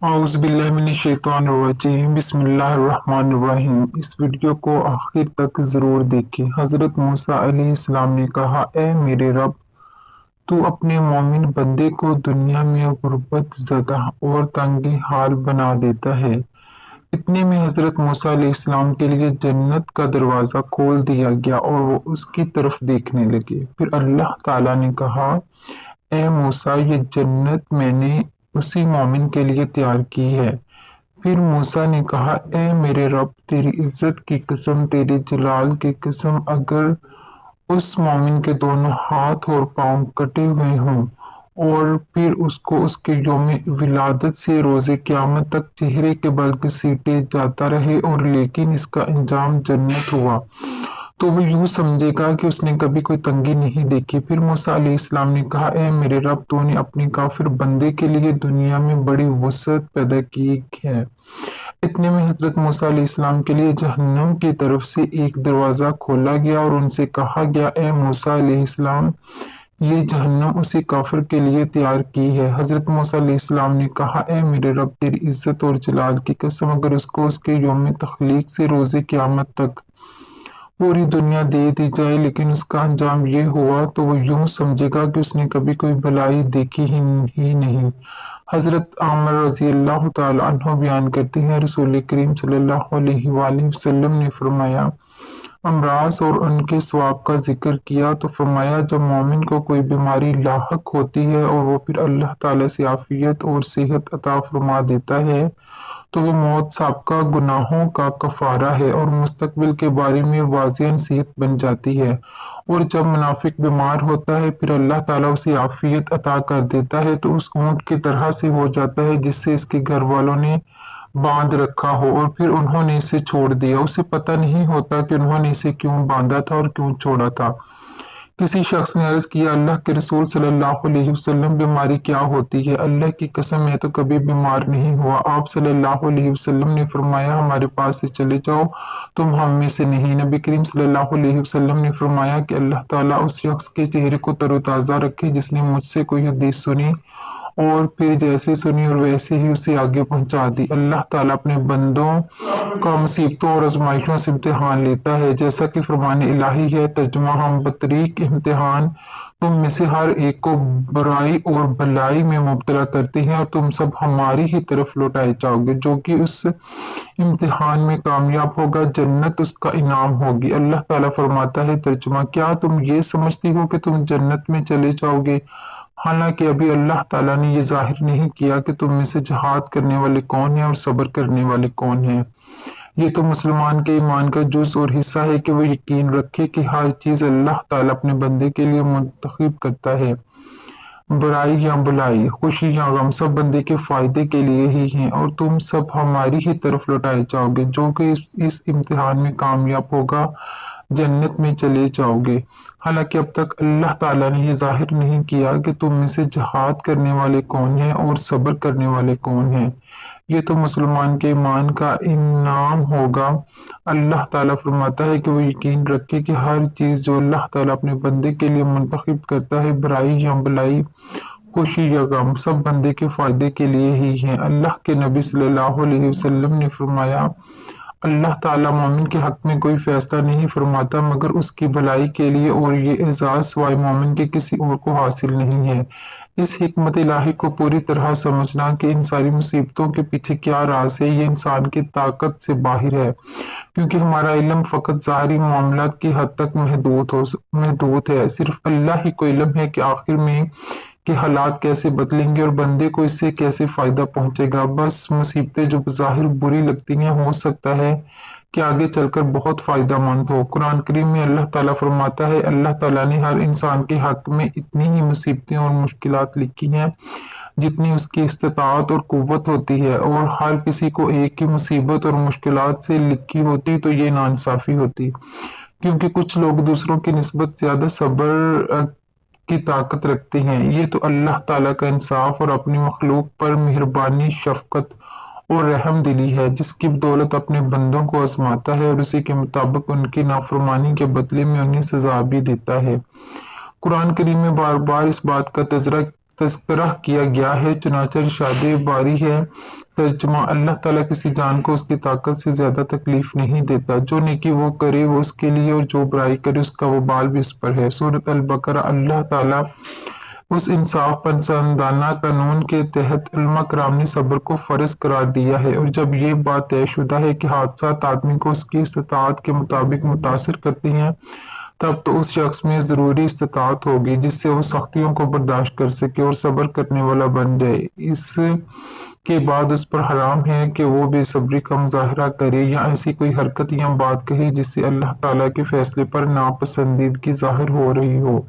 اعوذ باللہ من الشیطان الرجیم بسم اللہ الرحمن الرحیم۔ اس ویڈیو کو آخر تک ضرور دیکھیں۔ حضرت موسیٰ علیہ السلام نے کہا، اے میرے رب، تو اپنے مومن بندے کو دنیا میں غربت زدہ اور تنگ حال بنا دیتا ہے۔ اتنے میں حضرت موسیٰ علیہ السلام کے لیے جنت کا دروازہ کھول دیا گیا اور وہ اس کی طرف دیکھنے لگے۔ پھر اللہ تعالیٰ نے کہا، اے موسیٰ، یہ جنت میں نے اسی مومن کے لیے تیار کی ہے۔ پھر موسیٰ نے کہا، اے میرے رب، تیری عزت کی قسم، تیرے جلال کی قسم، اگر اس مومن کے دونوں ہاتھ اور پاؤں کٹے ہوئے ہوں اور پھر اس کو اس کے یوم ولادت سے روز قیامت تک چہرے کے بل گھسیٹے جاتا رہے اور لیکن اس کا انجام جنت ہوا، تو وہ یوں سمجھے گا کہ اس نے کبھی کوئی تنگی نہیں دیکھی۔ پھر موسیٰ علیہ السلام نے کہا، اے میرے رب، تو نے اپنے کافر بندے کے لیے دنیا میں بڑی وسعت پیدا کی ہے۔ اتنے میں حضرت موسیٰ علیہ السلام کے لیے جہنم کی طرف سے ایک دروازہ کھولا گیا اور ان سے کہا گیا، اے موسیٰ علیہ السلام، یہ جہنم اسی کافر کے لیے تیار کی ہے۔ حضرت موسیٰ علیہ السلام نے کہا، اے میرے رب، تیری عزت اور جلال کی قسم، اگر اس کو اس کے یوم تخلیق سے روز قیامت تک پوری دنیا دے دی جائے لیکن اس کا انجام یہ ہوا، تو وہ یوں سمجھے گا کہ اس نے کبھی کوئی بھلائی دیکھی ہی نہیں۔ حضرت عامر رضی اللہ تعالیٰ عنہ بیان کرتے ہیں، رسول کریم صلی اللہ علیہ وآلہ وسلم نے فرمایا، امراض اور ان کے ثواب کا ذکر کیا تو فرمایا، جب مومن کو کوئی بیماری لاحق ہوتی ہے اور وہ پھر اللہ تعالیٰ سے عافیت اور صحت عطا فرما دیتا ہے تو وہ موت سابقہ گناہوں کا کفارہ ہے اور مستقبل کے بارے میں واضح نصیحت بن جاتی ہے۔ اور جب منافق بیمار ہوتا ہے پھر اللہ تعالیٰ اسے عافیت عطا کر دیتا ہے تو اس اونٹ کی طرح سے ہو جاتا ہے جس سے اس کے گھر والوں نے باندھ رکھا ہو اور پھر انہوں نے اسے چھوڑ دیا، اسے پتہ نہیں ہوتا کہ انہوں نے اسے کیوں باندھا تھا اور کیوں چھوڑا تھا۔ کسی شخص نے عرض کیا، اللہ کے رسول صلی اللہ علیہ وسلم، بیماری کیا ہوتی ہے؟ اللہ کی قسم، میں تو کبھی بیمار نہیں ہوا۔ آپ صلی اللہ علیہ وسلم نے فرمایا، ہمارے پاس سے چلے جاؤ، تم ہم میں سے نہیں۔ نبی کریم صلی اللہ علیہ وسلم نے فرمایا کہ اللہ تعالیٰ اس شخص کے چہرے کو تر و تازہ رکھے جس نے مجھ سے کوئی حدیث سنی اور پھر جیسے سنی اور ویسے ہی اسے آگے پہنچا دی۔ اللہ تعالیٰ اپنے بندوں کا مصیبتوں اور آزمائشوں سے امتحان لیتا ہے، جیسا کہ فرمان الہی ہے، ترجمہ، ہم بطریق امتحان تم میں سے ہر ایک کو برائی اور بھلائی میں مبتلا کرتے ہیں اور تم سب ہماری ہی طرف لوٹائے جاؤ گے۔ جو کہ اس امتحان میں کامیاب ہوگا جنت اس کا انعام ہوگی۔ اللہ تعالیٰ فرماتا ہے، ترجمہ، کیا تم یہ سمجھتی ہو کہ تم جنت میں چلے جاؤ گے، حالانکہ ابھی اللہ تعالیٰ نے یہ ظاہر نہیں کیا کہ تم میں سے جہاد کرنے والے کون ہیں اور صبر کرنے والے کون ہیں۔ یہ تو مسلمان کے ایمان کا جز اور حصہ ہے کہ وہ یقین رکھے کہ ہر چیز اللہ تعالیٰ اپنے بندے کے لیے منتخب کرتا ہے، برائی یا بھلائی، خوشی یا غم، سب بندے کے فائدے کے لیے ہی ہیں اور تم سب ہماری ہی طرف لوٹائے جاؤ گے۔ جو کہ اس امتحان میں کامیاب ہوگا جنت میں چلے جاؤ گے، حالانکہ اب تک اللہ تعالیٰ نے یہ ظاہر نہیں کیا کہ تم میں سے جہاد کرنے والے کون ہیں اور صبر کرنے والے کون ہیں۔ یہ تو مسلمان کے ایمان کا انعام ہوگا۔ اللہ تعالیٰ فرماتا ہے کہ وہ یقین رکھے کہ ہر چیز جو اللہ تعالیٰ اپنے بندے کے لیے منتخب کرتا ہے، برائی یا بھلائی، خوشی یا غم، سب بندے کے فائدے کے لیے ہی ہیں۔ اللہ کے نبی صلی اللہ علیہ وسلم نے فرمایا، اللہ تعالیٰ مومن کے حق میں کوئی فیصلہ نہیں فرماتا مگر اس کی بھلائی کے لیے، اور یہ اعزاز سوائے مومن کے کسی اور کو حاصل نہیں ہے۔ اس حکمت الہی کو پوری طرح سمجھنا کہ ان ساری مصیبتوں کے پیچھے کیا راز ہے، یہ انسان کی طاقت سے باہر ہے، کیونکہ ہمارا علم فقط ظاہری معاملات کی حد تک محدود ہے۔ صرف اللہ ہی کو علم ہے کہ آخر میں کہ حالات کیسے بدلیں گے اور بندے کو اس سے کیسے فائدہ پہنچے گا۔ بس مصیبتیں جو بظاہر بری لگتی ہیں، ہو سکتا ہے کہ آگے چل کر بہت فائدہ مند ہو۔ قرآن کریم میں اللہ تعالیٰ فرماتا ہے، اللہ تعالیٰ نے ہر انسان کے حق میں اتنی ہی مصیبتیں اور مشکلات لکھی ہیں جتنی اس کی استطاعت اور قوت ہوتی ہے، اور ہر کسی کو ایک ہی مصیبت اور مشکلات سے لکھی ہوتی تو یہ ناانصافی ہوتی، کیونکہ کچھ لوگ دوسروں کی نسبت زیادہ صبر کی طاقت رکھتے ہیں۔ یہ تو اللہ تعالیٰ کا انصاف اور اپنی مخلوق پر مہربانی، شفقت اور رحم دلی ہے، جس کی بدولت اپنے بندوں کو آزماتا ہے اور اسی کے مطابق ان کی نافرمانی کے بدلے میں انہیں سزا بھی دیتا ہے۔ قرآن کریم میں بار بار اس بات کا تذکرہ کیا گیا ہے، چنانچہ ارشاد باری ہے، ترجمہ: اللہ تعالیٰ کسی جان کو اس کی طاقت سے زیادہ تکلیف نہیں دیتا۔ جو نیکی وہ کرے وہ اس کے لیے اور جو برائی کرے اس کا وبال بھی اس پر ہے۔ سورۃ البقرہ۔ اللہ تعالیٰ اس انصاف پسندانہ قانون کے تحت علماء کرام نے صبر کو فرض قرار دیا ہے، اور جب یہ بات طے شدہ ہے کہ حادثات آدمی کو اس کی استطاعت کے مطابق متاثر کرتے ہیں، تب تو اس شخص میں ضروری استطاعت ہوگی جس سے وہ سختیوں کو برداشت کر سکے اور صبر کرنے والا بن جائے۔ اس کے بعد اس پر حرام ہے کہ وہ بے صبری کا مظاہرہ کرے یا ایسی کوئی حرکت یا بات کہے جس سے اللہ تعالیٰ کے فیصلے پر ناپسندیدگی ظاہر ہو رہی ہو،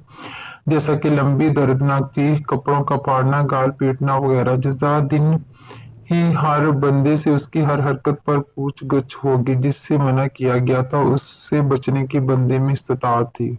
جیسا کہ لمبی دردناک چیخ، کپڑوں کا پھاڑنا، گال پیٹنا وغیرہ۔ جزا دن ہی ہر بندے سے اس کی ہر حرکت پر پوچھ گچھ ہوگی۔ جس سے منع کیا گیا تھا اس سے بچنے کی بندے میں استطاعت تھی۔